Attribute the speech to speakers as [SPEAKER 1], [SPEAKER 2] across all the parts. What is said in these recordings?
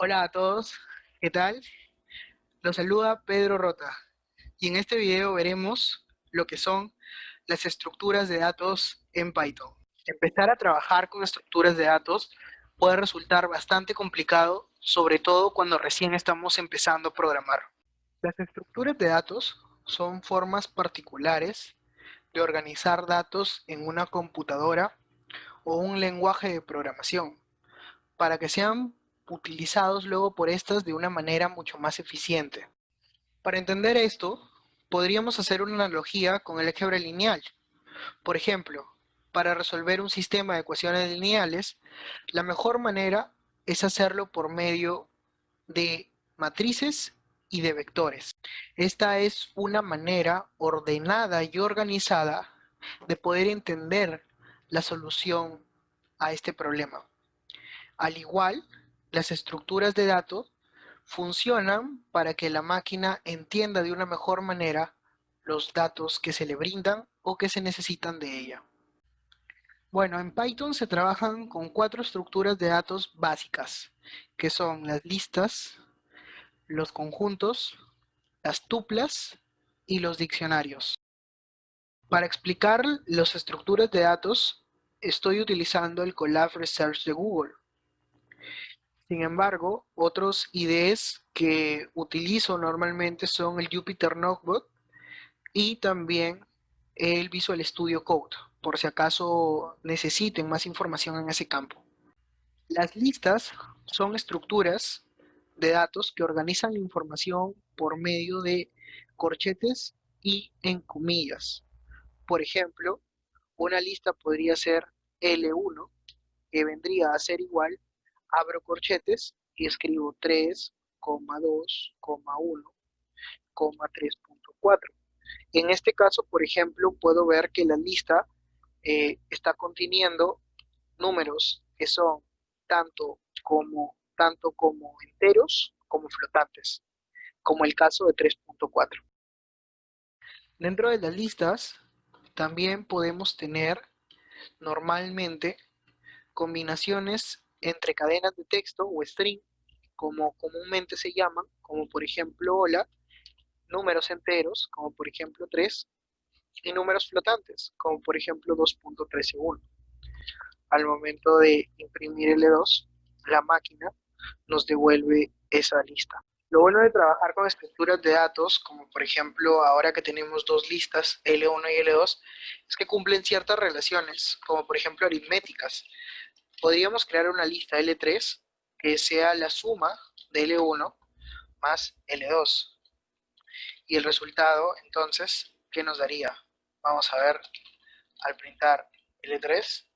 [SPEAKER 1] Hola a todos, ¿qué tal? Los saluda Pedro Rota y en este video veremos lo que son las estructuras de datos en Python. Empezar a trabajar con estructuras de datos puede resultar bastante complicado, sobre todo cuando recién estamos empezando a programar. Las estructuras de datos son formas particulares de organizar datos en una computadora o un lenguaje de programación para que sean utilizados luego por estas de una manera mucho más eficiente. Para entender esto, podríamos hacer una analogía con el álgebra lineal. Por ejemplo, para resolver un sistema de ecuaciones lineales, la mejor manera es hacerlo por medio de matrices y de vectores. Esta es una manera ordenada y organizada de poder entender la solución a este problema. Al igual, las estructuras de datos funcionan para que la máquina entienda de una mejor manera los datos que se le brindan o que se necesitan de ella. Bueno, en Python se trabajan con cuatro estructuras de datos básicas, que son las listas, los conjuntos, las tuplas y los diccionarios. Para explicar las estructuras de datos, estoy utilizando el Colab Research de Google. Sin embargo, otros IDEs que utilizo normalmente son el Jupyter Notebook y también el Visual Studio Code, por si acaso necesiten más información en ese campo. Las listas son estructuras de datos que organizan la información por medio de corchetes y en comillas. Por ejemplo, una lista podría ser L1, que vendría a ser igual, abro corchetes y escribo 3,2,1, 3.4. En este caso, por ejemplo, puedo ver que la lista está conteniendo números que son tanto como enteros como flotantes, como el caso de 3.4. Dentro de las listas también podemos tener normalmente combinaciones entre cadenas de texto o string, como comúnmente se llaman, como por ejemplo hola, números enteros, como por ejemplo 3, y números flotantes, como por ejemplo 2.31. Al momento de imprimir L2, la máquina nos devuelve esa lista. Lo bueno de trabajar con estructuras de datos, como por ejemplo ahora que tenemos dos listas, L1 y L2, es que cumplen ciertas relaciones, como por ejemplo aritméticas. Podríamos crear una lista L3 que sea la suma de L1 más L2. Y el resultado, entonces, ¿qué nos daría? Vamos a ver, al printar L3,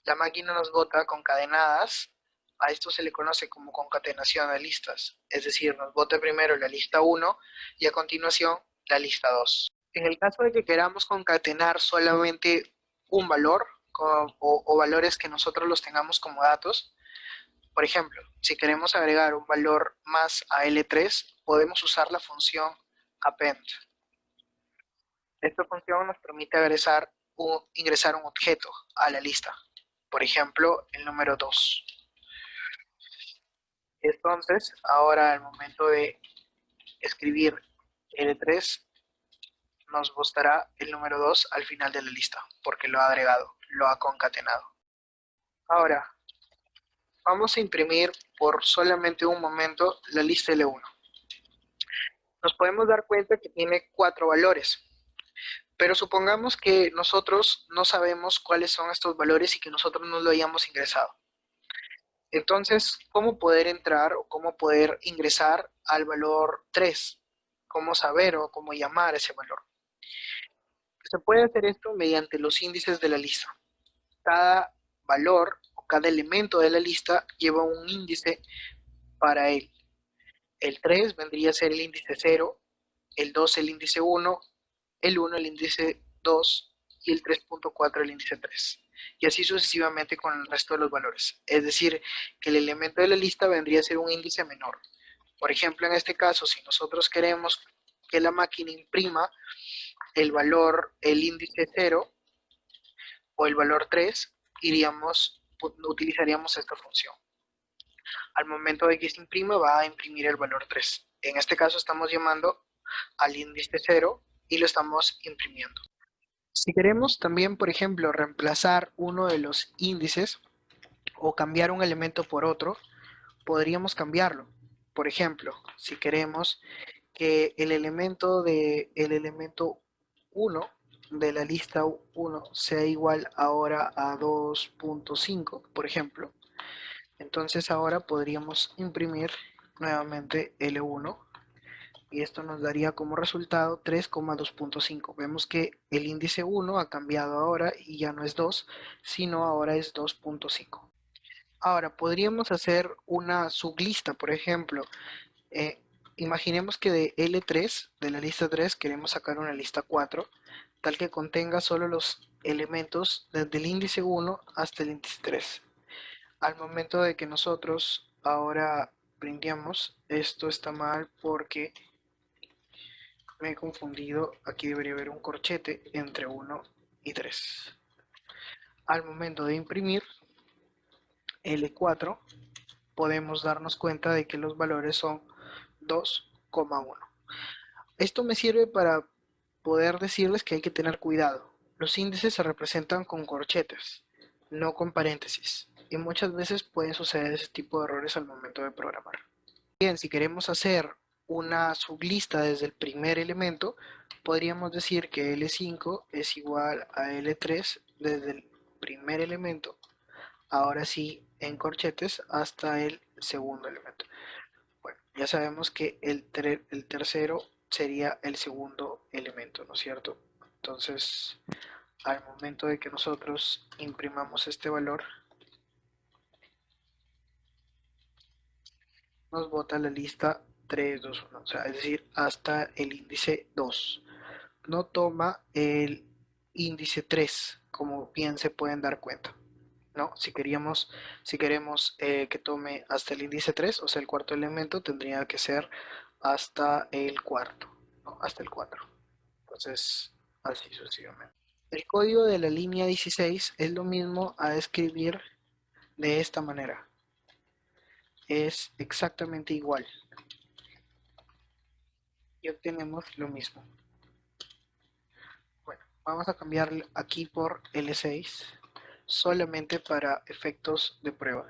[SPEAKER 1] la máquina nos bota concadenadas. A esto se le conoce como concatenación de listas, es decir, nos bota primero la lista 1 y a continuación la lista 2. En el caso de que queramos concatenar solamente un valor o valores que nosotros los tengamos como datos, por ejemplo, si queremos agregar un valor más a L3, podemos usar la función append. Esta función nos permite ingresar un objeto a la lista, por ejemplo, el número 2. Entonces, ahora al momento de escribir L3, nos buscará el número 2 al final de la lista, porque lo ha agregado, lo ha concatenado. Ahora, vamos a imprimir por solamente un momento la lista L1. Nos podemos dar cuenta que tiene 4 valores, pero supongamos que nosotros no sabemos cuáles son estos valores y que nosotros no lo hayamos ingresado. Entonces, ¿cómo poder entrar o cómo poder ingresar al valor 3? ¿Cómo saber o cómo llamar ese valor? Se puede hacer esto mediante los índices de la lista. Cada valor o cada elemento de la lista lleva un índice para él. El 3 vendría a ser el índice 0, el 2 el índice 1, el 1 el índice 2 y el 3.4 el índice 3. Y así sucesivamente con el resto de los valores. Es decir, que el elemento de la lista vendría a ser un índice menor. Por ejemplo, en este caso, si nosotros queremos que la máquina imprima el valor, el índice 0 o el valor 3, utilizaríamos esta función. Al momento de que se imprima va a imprimir el valor 3. En este caso estamos llamando al índice 0 y lo estamos imprimiendo. Si queremos también, por ejemplo, reemplazar uno de los índices o cambiar un elemento por otro, podríamos cambiarlo. Por ejemplo, si queremos que el elemento 1 de la lista 1 sea igual ahora a 2.5, por ejemplo, entonces ahora podríamos imprimir nuevamente L1 y esto nos daría como resultado 3,2.5. Vemos que el índice 1 ha cambiado ahora y ya no es 2, sino ahora es 2.5. Ahora, podríamos hacer una sublista, por ejemplo, eh, imaginemos que de L3, de la lista 3, queremos sacar una lista 4, tal que contenga solo los elementos desde el índice 1 hasta el índice 3. Al momento de que nosotros ahora printemos, esto está mal porque me he confundido, aquí debería haber un corchete entre 1 y 3. Al momento de imprimir L4, podemos darnos cuenta de que los valores son 2,1. Esto me sirve para poder decirles que hay que tener cuidado. Los índices se representan con corchetes, no con paréntesis, y muchas veces pueden suceder ese tipo de errores al momento de programar. Bien, si queremos hacer una sublista desde el primer elemento, podríamos decir que L5 es igual a L3 desde el primer elemento, ahora sí en corchetes, hasta el segundo elemento. Bueno, ya sabemos que el tercero sería el segundo elemento, ¿no es cierto? Entonces, al momento de que nosotros imprimamos este valor, nos bota la lista 3, 2, 1, o sea, es decir, hasta el índice 2. No toma el índice 3, como bien se pueden dar cuenta, ¿no? Si queremos que tome hasta el índice 3, o sea, el cuarto elemento, tendría que ser hasta el cuarto, ¿no? Hasta el 4. Entonces, así sucesivamente. El código de la línea 16 es lo mismo a escribir de esta manera. Es exactamente igual. Y obtenemos lo mismo. Bueno, vamos a cambiar aquí por L6 solamente para efectos de prueba.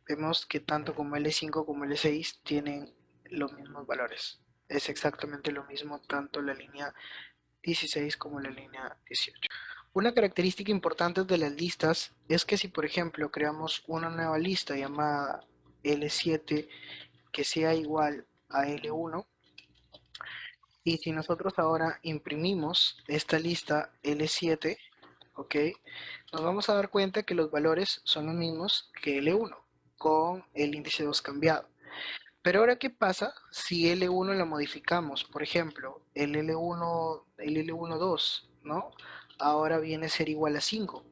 [SPEAKER 1] Vemos que tanto como L5 como L6 tienen los mismos valores. Es exactamente lo mismo tanto la línea 16 como la línea 18. Una característica importante de las listas es que si por ejemplo creamos una nueva lista llamada L7 que sea igual a L1, y si nosotros ahora imprimimos esta lista L7, ¿ok? Nos vamos a dar cuenta que los valores son los mismos que L1, con el índice 2 cambiado. Pero ahora, ¿qué pasa si L1 la modificamos? Por ejemplo, el L12, ¿no? Ahora viene a ser igual a 5.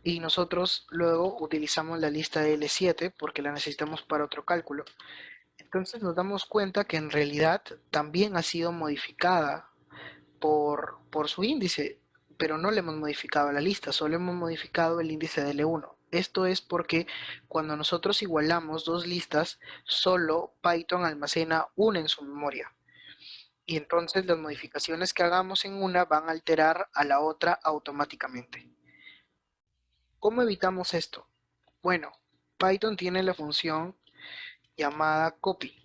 [SPEAKER 1] Y nosotros luego utilizamos la lista de L7 porque la necesitamos para otro cálculo. Entonces nos damos cuenta que en realidad también ha sido modificada por su índice, pero no le hemos modificado la lista, solo hemos modificado el índice de L1. Esto es porque cuando nosotros igualamos dos listas, solo Python almacena una en su memoria. Y entonces las modificaciones que hagamos en una van a alterar a la otra automáticamente. ¿Cómo evitamos esto? Bueno, Python tiene la función llamada copy.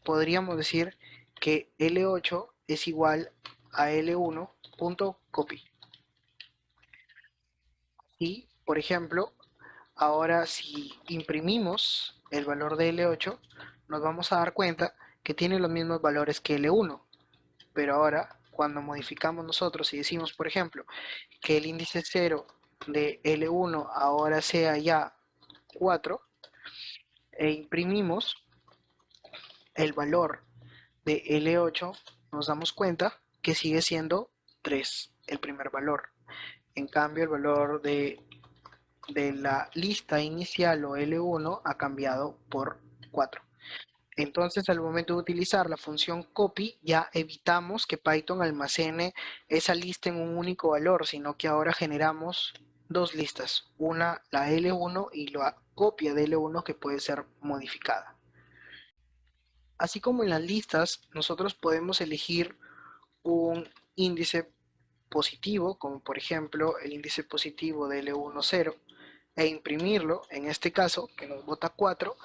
[SPEAKER 1] Podríamos decir que L8 es igual a L1.copy. Y, por ejemplo, ahora si imprimimos el valor de L8, nos vamos a dar cuenta que tiene los mismos valores que L1. Pero ahora, cuando modificamos nosotros y decimos, por ejemplo, que el índice 0 de L1 ahora sea ya 4, e imprimimos el valor de L8, nos damos cuenta que sigue siendo 3 el primer valor. En cambio, el valor de la lista inicial o L1 ha cambiado por 4. Entonces, al momento de utilizar la función copy, ya evitamos que Python almacene esa lista en un único valor, sino que ahora generamos dos listas, una la L1 y copia de L1 que puede ser modificada. Así como en las listas, nosotros podemos elegir un índice positivo, como por ejemplo el índice positivo de L1, 0, e imprimirlo, en este caso, que nos bota 4,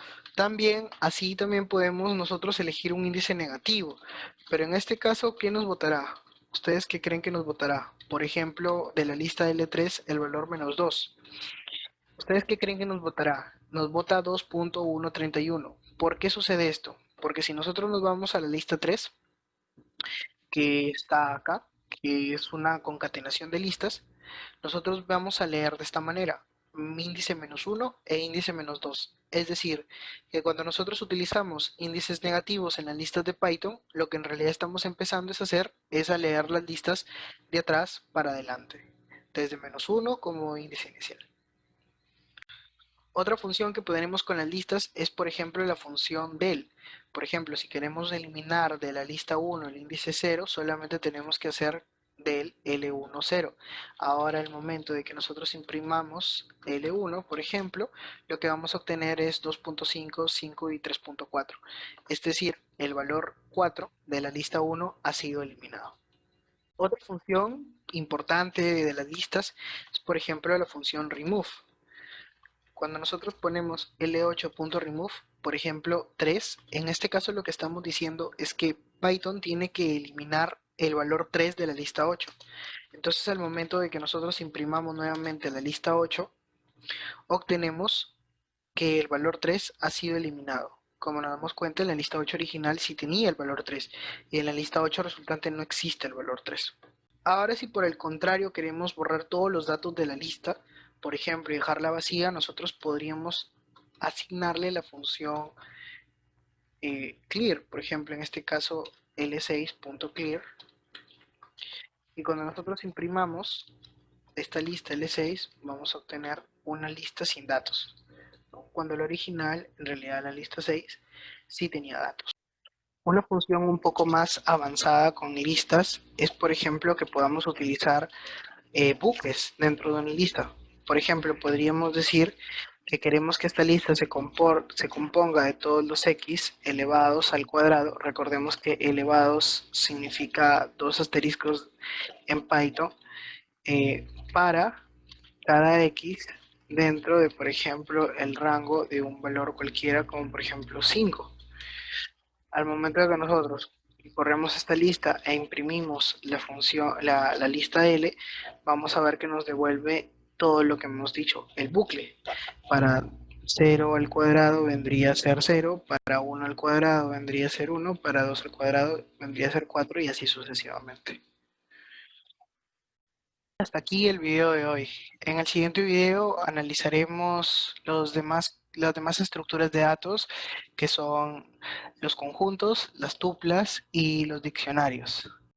[SPEAKER 1] así también podemos nosotros elegir un índice negativo, pero en este caso, ¿qué nos botará? ¿Ustedes qué creen que nos botará? Por ejemplo, de la lista L3, el valor -2. ¿Ustedes qué creen que nos botará? Nos bota 2.131. ¿Por qué sucede esto? Porque si nosotros nos vamos a la lista 3, que está acá, que es una concatenación de listas, nosotros vamos a leer de esta manera, índice -1 e índice -2. Es decir, que cuando nosotros utilizamos índices negativos en las listas de Python, lo que en realidad estamos empezando es hacer es a leer las listas de atrás para adelante, desde -1 como índice inicial. Otra función que tenemos con las listas es, por ejemplo, la función del. Por ejemplo, si queremos eliminar de la lista 1 el índice 0, solamente tenemos que hacer del L1 0. Ahora, el momento de que nosotros imprimamos L1, por ejemplo, lo que vamos a obtener es 2.5, 5 y 3.4. Es decir, el valor 4 de la lista 1 ha sido eliminado. Otra función importante de las listas es, por ejemplo, la función remove. Cuando nosotros ponemos L8.remove, por ejemplo, 3, en este caso lo que estamos diciendo es que Python tiene que eliminar el valor 3 de la lista 8. Entonces, al momento de que nosotros imprimamos nuevamente la lista 8, obtenemos que el valor 3 ha sido eliminado. Como nos damos cuenta, en la lista 8 original sí tenía el valor 3 y en la lista 8 resultante no existe el valor 3. Ahora, si por el contrario queremos borrar todos los datos de la lista, por ejemplo, y dejarla vacía, nosotros podríamos asignarle la función clear, por ejemplo, en este caso L6.clear, y cuando nosotros imprimamos esta lista L6, vamos a obtener una lista sin datos, ¿no? Cuando el original, en realidad la lista 6, sí tenía datos. Una función un poco más avanzada con listas es, por ejemplo, que podamos utilizar bucles dentro de una lista. Por ejemplo, podríamos decir que queremos que esta lista se componga de todos los x elevados al cuadrado. Recordemos que elevados significa dos asteriscos en Python, para cada x dentro de, por ejemplo, el rango de un valor cualquiera, como por ejemplo 5. Al momento de que nosotros corremos esta lista e imprimimos la lista L, vamos a ver que nos devuelve todo lo que hemos dicho, el bucle. Para 0 al cuadrado vendría a ser 0, para 1 al cuadrado vendría a ser 1, para 2 al cuadrado vendría a ser 4 y así sucesivamente. Hasta aquí el video de hoy. En el siguiente video analizaremos las demás estructuras de datos, que son los conjuntos, las tuplas y los diccionarios.